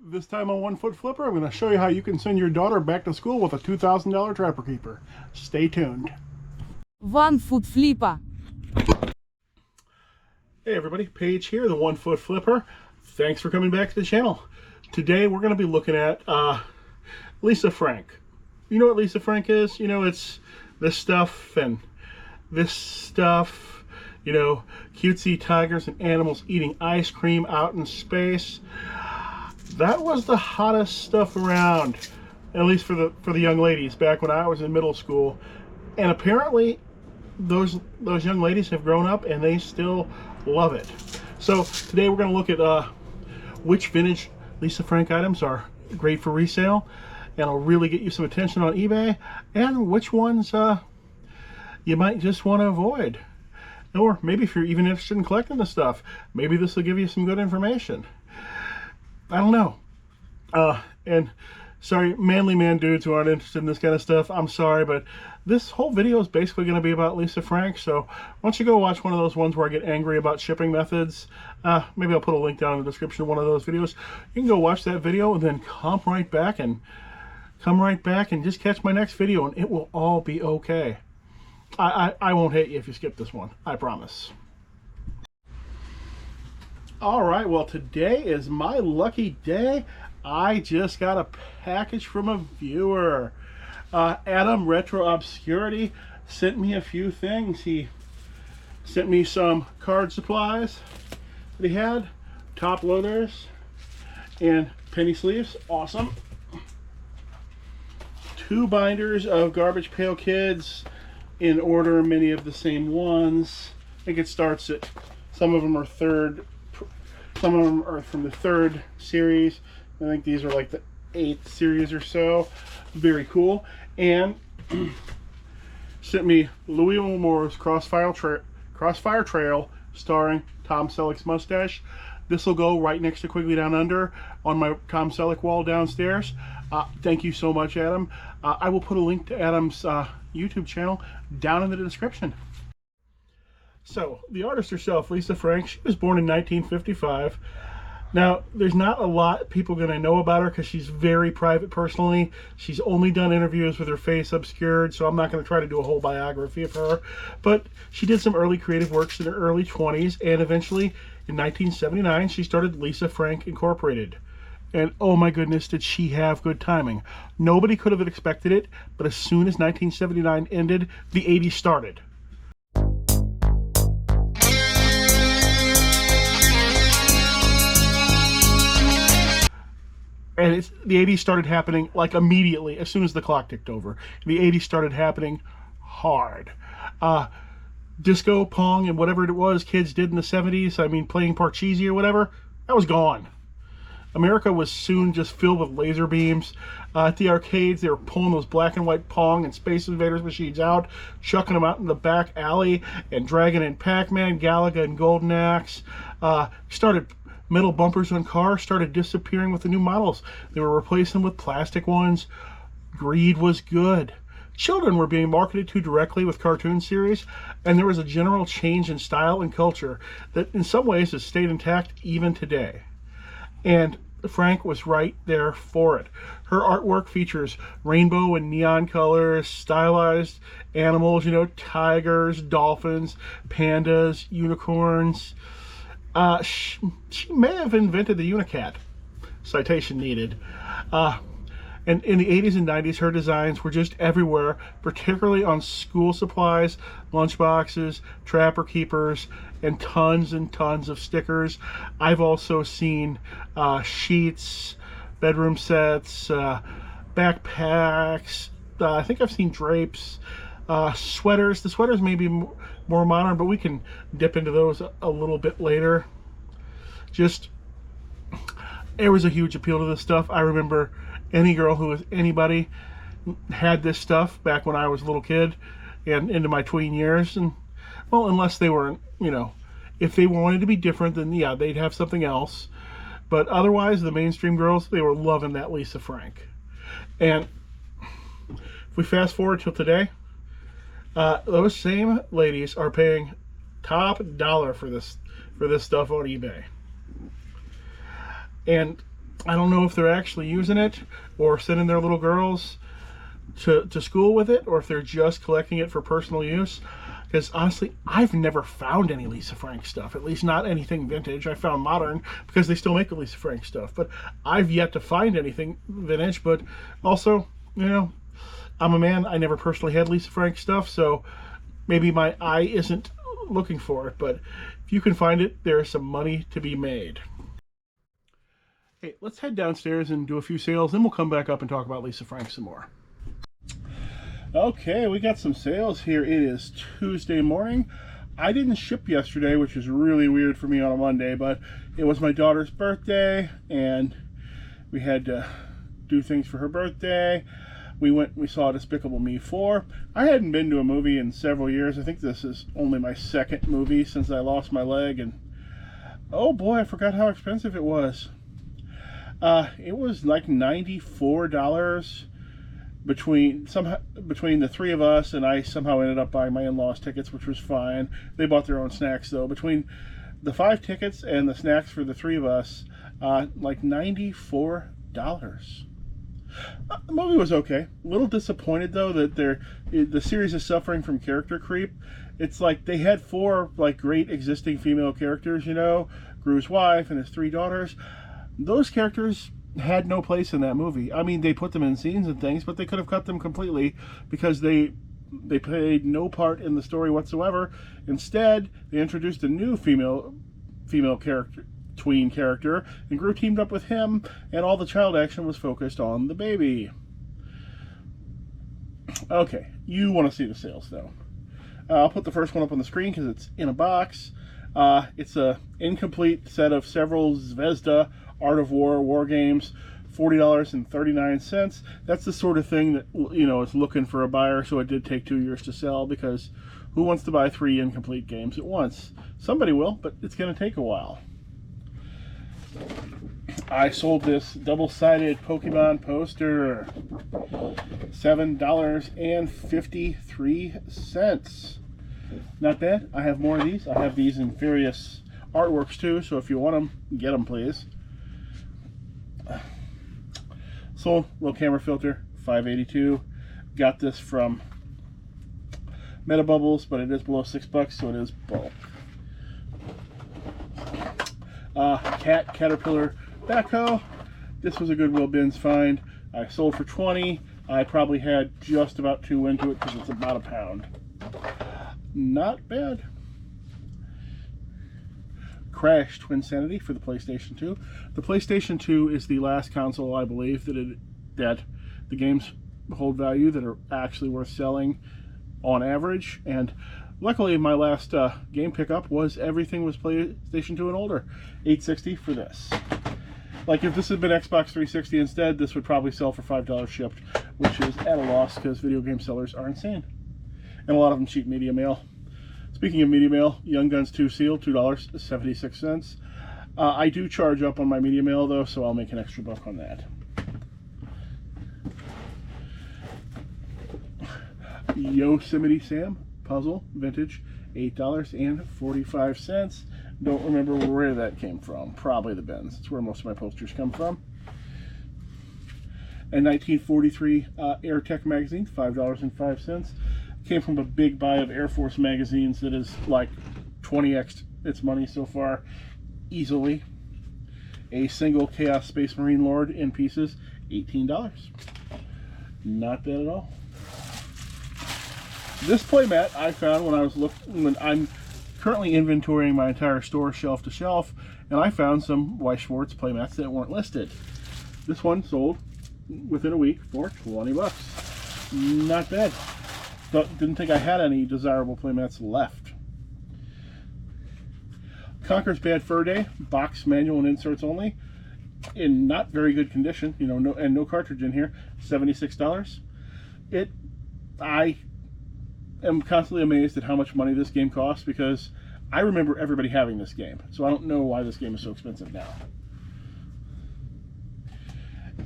This time on One Foot Flipper, I'm going to show you how you can send your daughter back to school with a $2,000 Trapper Keeper. Stay tuned. One Foot Flipper. Hey everybody, Paige here, the One Foot Flipper. Thanks for coming back to the channel. Today we're going to be looking at Lisa Frank. You know what Lisa Frank is? You know, it's this stuff and this stuff. You know, cutesy tigers and animals eating ice cream out in space. That was the hottest stuff around, at least for the young ladies back when I was in middle school. And apparently those young ladies have grown up and they still love it. So today we're going to look at which vintage Lisa Frank items are great for resale and will really get you some attention on eBay, and which ones you might just want to avoid. Or maybe if you're even interested in collecting the stuff, maybe this will give you some good information. I don't know. And sorry, manly man dudes who aren't interested in this kind of stuff, I'm sorry, but this whole video is basically going to be about Lisa Frank. So why don't you go watch one of those ones where I get angry about shipping methods. Maybe I'll put a link down in the description of one of those videos. You can go watch that video and then come right back and just catch my next video, and it will all be okay. I won't hate you if you skip this one, I promise. Alright, well today is my lucky day. I just got a package from a viewer. Adam Retro Obscurity sent me a few things. He sent me some card supplies that he had, top loaders, and penny sleeves. Awesome. 2 binders of Garbage Pail Kids in order, many of the same ones. I think it starts at, some of them are some of them are from the 3rd series. I think these are like the 8th series or so. Very cool. And sent me Louisville Moore's Crossfire Trail starring Tom Selleck's mustache. This will go right next to Quigley Down Under on my Tom Selleck wall downstairs. Thank you so much, Adam. I will put a link to Adam's YouTube channel down in the description. So, the artist herself, Lisa Frank, she was born in 1955. Now, there's not a lot people going to know about her because she's very private personally. She's only done interviews with her face obscured, so I'm not going to try to do a whole biography of her. But she did some early creative works in her early 20s, and eventually, in 1979, she started Lisa Frank Incorporated. And oh my goodness, did she have good timing. Nobody could have expected it, but as soon as 1979 ended, the 80s started. And the 80s started happening like immediately, as soon as the clock ticked over. The 80s started happening hard. Disco, pong, and whatever it was kids did in the 70s, I mean playing Parcheesi or whatever, that was gone. America was soon just filled with laser beams. At the arcades, they were pulling those black and white Pong and Space Invaders machines out, chucking them out in the back alley, and dragging in Pac-Man, Galaga, and Golden Axe. Metal bumpers on cars started disappearing with the new models. They were replacing them with plastic ones. Greed was good. Children were being marketed to directly with cartoon series, and there was a general change in style and culture that in some ways has stayed intact even today. And Frank was right there for it. Her artwork features rainbow and neon colors, stylized animals, you know, tigers, dolphins, pandas, unicorns. She may have invented the Unicat. Citation needed. And in the 80s and 90s, her designs were just everywhere, particularly on school supplies, lunchboxes, Trapper Keepers, and tons of stickers. I've also seen sheets, bedroom sets, backpacks. I think I've seen drapes, sweaters. The sweaters may be more modern, but we can dip into those a little bit later. There was a huge appeal to this stuff. I remember any girl who was anybody had this stuff back when I was a little kid and into my tween years. And well, unless they were, you know, if they wanted to be different, then yeah, they'd have something else. But otherwise, the mainstream girls, they were loving that Lisa Frank. And if we fast forward till today, those same ladies are paying top dollar for this stuff on eBay. And I don't know if they're actually using it or sending their little girls to school with it, or if they're just collecting it for personal use. Because honestly, I've never found any Lisa Frank stuff, at least not anything vintage. I found modern because they still make the Lisa Frank stuff, but I've yet to find anything vintage. But also, I'm a man, I never personally had Lisa Frank stuff, so maybe my eye isn't looking for it, but if you can find it, there's some money to be made. Hey, let's head downstairs and do a few sales, then we'll come back up and talk about Lisa Frank some more. Okay, we got some sales here. It is Tuesday morning. I didn't ship yesterday, which is really weird for me on a Monday, but it was my daughter's birthday, and we had to do things for her birthday. We saw Despicable Me 4. I hadn't been to a movie in several years. I think this is only my second movie since I lost my leg, and oh boy, I forgot how expensive it was. It was like $94 between the three of us, and I somehow ended up buying my in-laws tickets, which was fine. They bought their own snacks though. Between the 5 tickets and the snacks for the three of us, like $94. The movie was okay. A little disappointed though that the series is suffering from character creep. It's like they had 4 like great existing female characters, Gru's wife and his 3 daughters. Those characters had no place in that movie. I mean, they put them in scenes and things, but they could have cut them completely because they played no part in the story whatsoever. Instead, they introduced a new female character, tween character, and Gru teamed up with him, and all the child action was focused on the baby. Okay, you want to see the sales though. I'll put the first one up on the screen because it's in a box. It's a incomplete set of several Zvezda Art of War games, $40.39. That's the sort of thing that is looking for a buyer. So it did take 2 years to sell, because who wants to buy 3 incomplete games at once? Somebody will, but it's going to take a while. I sold this double-sided Pokemon poster, $7.53. Not bad. I have more of these. I have these in various artworks too, so if you want them, get them please. Sold low camera filter, $5.82. Got this from Meta Bubbles, but it is below $6, so it is bulk. Caterpillar backhoe. This was a Goodwill Bins find. I sold for $20. I probably had just about 2 into it because it's about a pound. Not bad. Crash Twinsanity for the PlayStation 2. The PlayStation 2 is the last console, I believe, that the games hold value that are actually worth selling on average. And luckily, my last game pickup was everything was PlayStation 2 and older. $8.60 for this. Like, if this had been Xbox 360 instead, this would probably sell for $5 shipped, which is at a loss because video game sellers are insane. And a lot of them cheap media mail. Speaking of media mail, Young Guns 2 seal, $2.76. I do charge up on my media mail though, so I'll make an extra buck on that. Yosemite Sam puzzle, vintage, $8.45. Don't remember where that came from. Probably the bins. It's where most of my posters come from. And 1943 AirTech magazine, $5.05. Came from a big buy of Air Force magazines that is like 20x its money so far, easily. A single Chaos Space Marine Lord in pieces, $18. Not bad at all. This playmat I found when I'm currently inventorying my entire store shelf to shelf, and I found some Weiss Schwarz playmats that weren't listed. This one sold within a week for $20. Not bad. Didn't think I had any desirable playmats left. Conker's Bad Fur Day, box, manual, and inserts only, in not very good condition, no cartridge in here, $76. I am constantly amazed at how much money this game costs, because I remember everybody having this game, so I don't know why this game is so expensive now.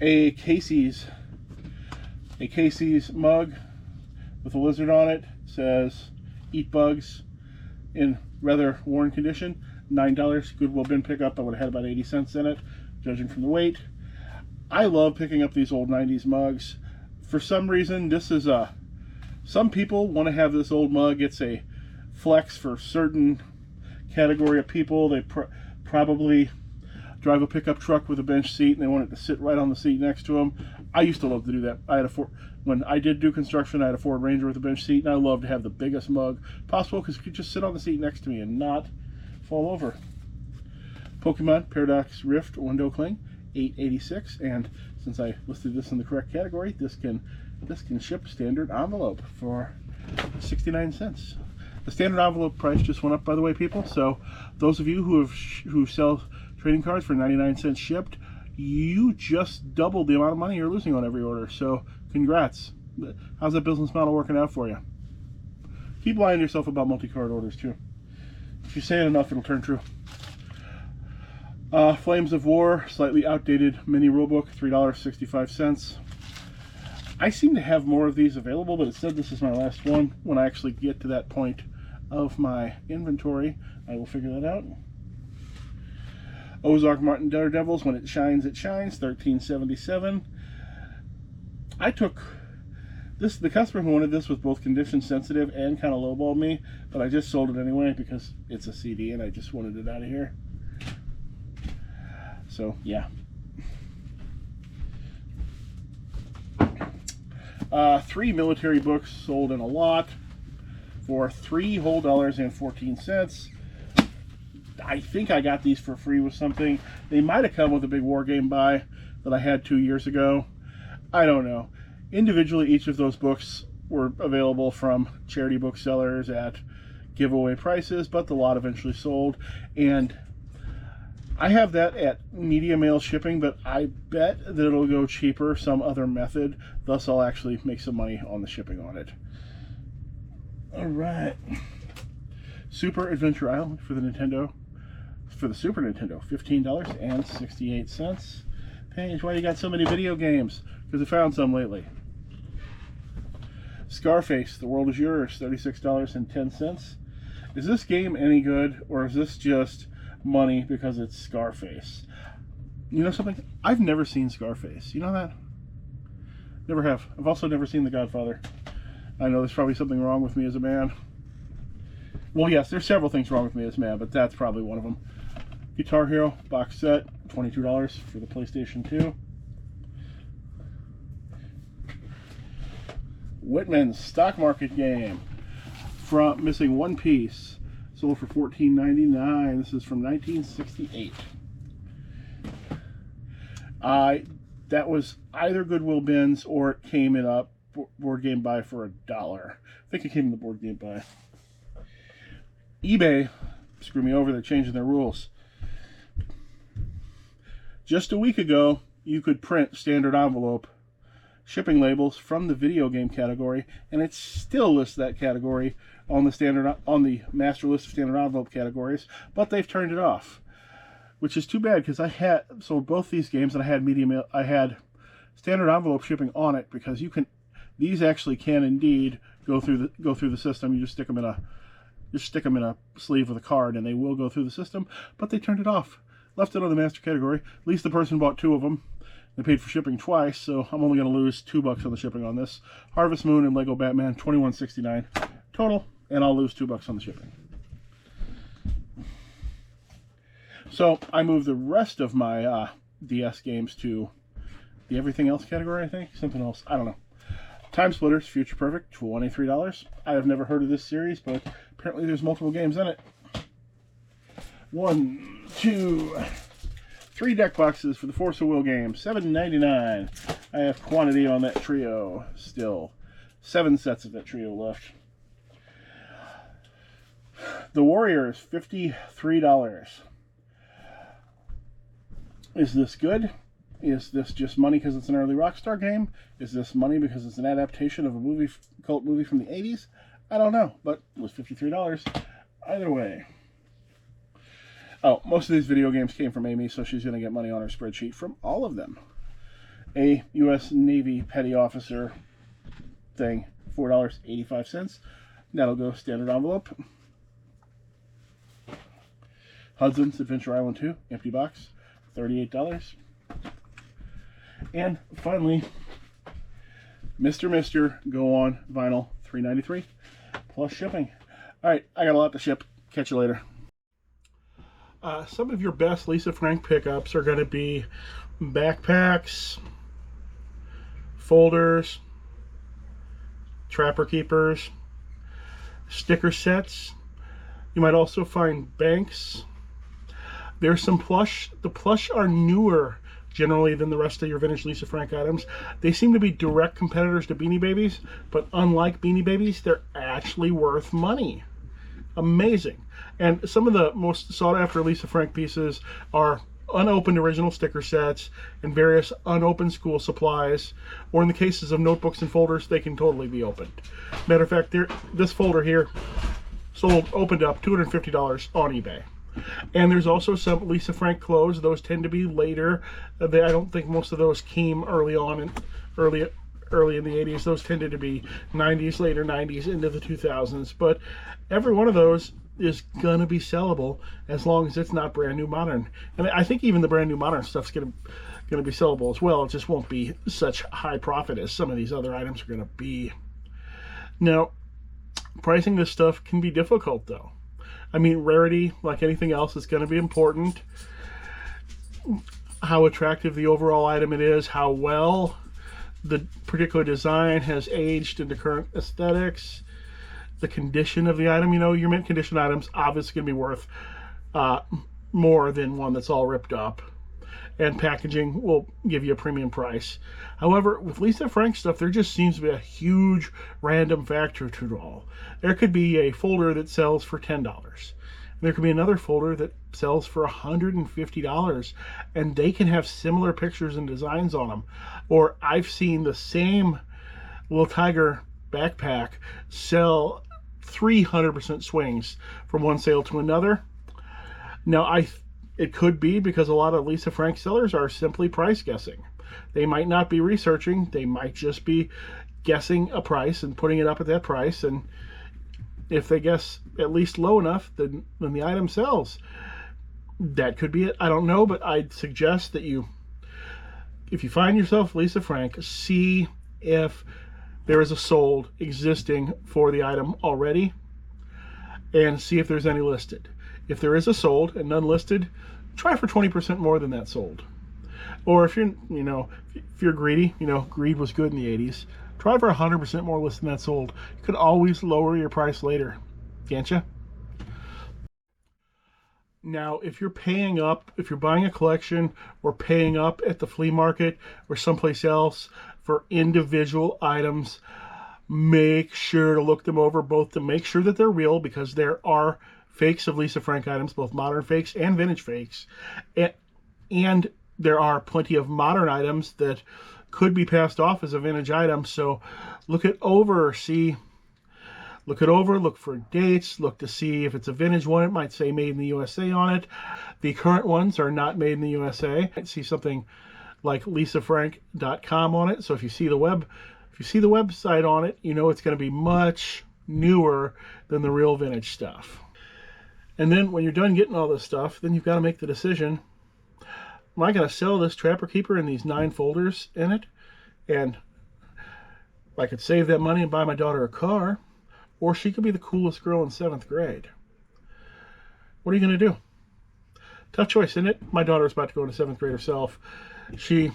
A Casey's mug with a lizard on it, says eat bugs, in rather worn condition, $9. Goodwill bin pickup. I would have had about 80 cents in it, judging from the weight. I love picking up these old 90s mugs. For some reason, this is a... Some people want to have this old mug. It's a flex for certain category of people. They probably drive a pickup truck with a bench seat and they want it to sit right on the seat next to them. I used to love to do that. When I did do construction, I had a Ford Ranger with a bench seat, and I loved to have the biggest mug possible because it could just sit on the seat next to me and not fall over. Pokemon Paradox Rift Window Cling, $8.86, and since I listed this in the correct category, this can ship standard envelope for 69 cents. The standard envelope price just went up, by the way, people. So those of you who sell trading cards for 99 cents shipped, you just doubled the amount of money you're losing on every order. So congrats. How's that business model working out for you? Keep lying to yourself about multi-card orders too. If you say it enough, it'll turn true. Flames of War, slightly outdated mini rulebook, $3.65. I seem to have more of these available, but it said this is my last one. When I actually get to that point of my inventory, I will figure that out. Ozark Martin Daredevils, When It Shines, $13.77. I took this, the customer who wanted this was both condition sensitive and kind of lowballed me, but I just sold it anyway because it's a CD and I just wanted it out of here. So, yeah. 3 military books sold in a lot for $3.14. I think I got these for free with something. They might have come with a big war game buy that I had 2 years ago. I don't know. Individually, each of those books were available from charity booksellers at giveaway prices, but the lot eventually sold. And I have that at media mail shipping, but I bet that it'll go cheaper some other method. Thus, I'll actually make some money on the shipping on it. All right. Super Adventure Island for the Super Nintendo, $15.68. Paige, why you got so many video games? Because I found some lately. Scarface, The World Is Yours, $36.10. Is this game any good, or is this just money because it's Scarface? You know something? I've never seen Scarface. You know that? Never have. I've also never seen The Godfather. I know there's probably something wrong with me as a man. Well, yes, there's several things wrong with me as a man, but that's probably one of them. Guitar Hero box set, $22 for the PlayStation 2. Whitman's stock market game, from missing one piece, sold for $14.99. This is from 1968. That was either Goodwill bins or it came in a board game buy for $1. I think it came in the board game buy. eBay, screw me over, they're changing their rules. Just a week ago, you could print standard envelope shipping labels from the video game category, and it still lists that category on the master list of standard envelope categories, but they've turned it off, which is too bad because I had sold both these games and I had standard envelope shipping on it, because these actually can indeed go through the system. You just stick them in a sleeve with a card and they will go through the system, but they turned it off. Left it on the master category. At least the person bought 2 of them. They paid for shipping twice, so I'm only going to lose $2 on the shipping on this. Harvest Moon and Lego Batman, $21.69 total, and I'll lose $2 on the shipping. So I moved the rest of my DS games to the everything else category, I think. Something else. I don't know. Time Splitters, Future Perfect, $23. I have never heard of this series, but apparently there's multiple games in it. 1, 2, 3 deck boxes for the Force of Will game, $7.99. I have quantity on that trio still. 7 sets of that trio left. The Warriors, $53. Is this good? Is this just money because it's an early Rockstar game? Is this money because it's an adaptation of a cult movie from the 80s? I don't know, but it was $53. Either way. Oh, most of these video games came from Amy, so she's going to get money on her spreadsheet from all of them. A U.S. Navy Petty Officer thing, $4.85. That'll go standard envelope. Hudson's Adventure Island 2, empty box, $38. And finally, Mr. Go On Vinyl, $3.93 plus shipping. All right, I got a lot to ship. Catch you later. Some of your best Lisa Frank pickups are going to be backpacks, folders, trapper keepers, sticker sets. You might also find banks. There's some plush. The plush are newer generally than the rest of your vintage Lisa Frank items. They seem to be direct competitors to Beanie Babies, but unlike Beanie Babies, they're actually worth money. Amazing. And some of the most sought after Lisa Frank pieces are unopened original sticker sets and various unopened school supplies, or in the cases of notebooks and folders, they can totally be opened. Matter of fact, this folder here sold opened up $250 on eBay. And there's also some Lisa Frank clothes. Those tend to be later. I don't think most of those came early in the 80s. Those tended to be 90s, later 90s into the 2000s. But every one of those is going to be sellable as long as it's not brand new modern. And I think even the brand new modern stuff's going to be sellable as well. It just won't be such high profit as some of these other items are going to be. Now, pricing this stuff can be difficult though. I mean, rarity, like anything else, is going to be important. How attractive the overall item it is, how well the particular design has aged into current aesthetics, the condition of the item. You know, your mint condition items obviously going to be worth more than one that's all ripped up. And packaging will give you a premium price. However, with Lisa Frank stuff, there just seems to be a huge random factor to it all. There could be a folder that sells for $10. There could be another folder that sells for $150, and they can have similar pictures and designs on them. Or I've seen the same little tiger backpack sell 300% swings from one sale to another. Now, it could be because a lot of Lisa Frank sellers are simply price guessing. They might not be researching. They might just be guessing a price and putting it up at that price. And if they guess at least low enough, then the item sells. That could be it. I don't know, but I'd suggest that if you find yourself Lisa Frank, see if there is a sold existing for the item already and see if there's any listed. If there is a sold and none listed, try for 20% more than that sold. Or if you're greedy, greed was good in the 80s, try for 100% more listed than that sold. You could always lower your price later, can't you? Now, if you're paying up, if you're buying a collection or paying up at the flea market or someplace else for individual items, make sure to look them over, both to make sure that they're real, because there are fakes of Lisa Frank items, both modern fakes and vintage fakes. And there are plenty of modern items that could be passed off as a vintage item. So look it over, look for dates, look to see if it's a vintage one. It might say made in the USA on it. The current ones are not made in the USA. You might see something like lisafrank.com on it. So if you see the website on it, it's going to be much newer than the real vintage stuff. And then when you're done getting all this stuff, then you've got to make the decision, am I going to sell this Trapper Keeper and these 9 folders in it? And I could save that money and buy my daughter a car, or she could be the coolest girl in 7th grade. What are you going to do? Tough choice, isn't it? My daughter's about to go into 7th grade herself. She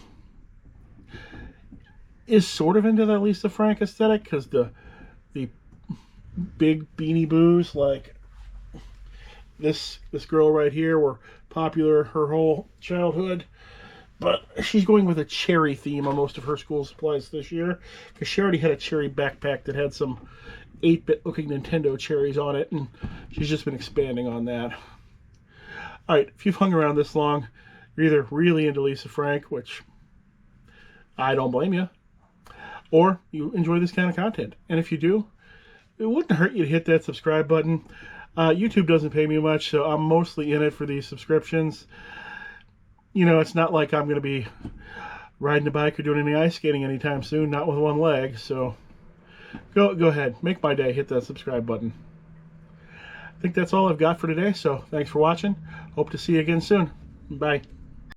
is sort of into that Lisa Frank aesthetic because the big beanie boos like this girl right here were popular her whole childhood, but she's going with a cherry theme on most of her school supplies this year because she already had a cherry backpack that had some 8-bit looking Nintendo cherries on it, and she's just been expanding on that. All right, if you've hung around this long, you're either really into Lisa Frank, which I don't blame you, or you enjoy this kind of content. And if you do, it wouldn't hurt you to hit that subscribe button. YouTube doesn't pay me much, so I'm mostly in it for these subscriptions. It's not like I'm going to be riding a bike or doing any ice skating anytime soon, not with one leg. So go ahead, make my day, hit that subscribe button. I think that's all I've got for today, so thanks for watching. Hope to see you again soon. Bye.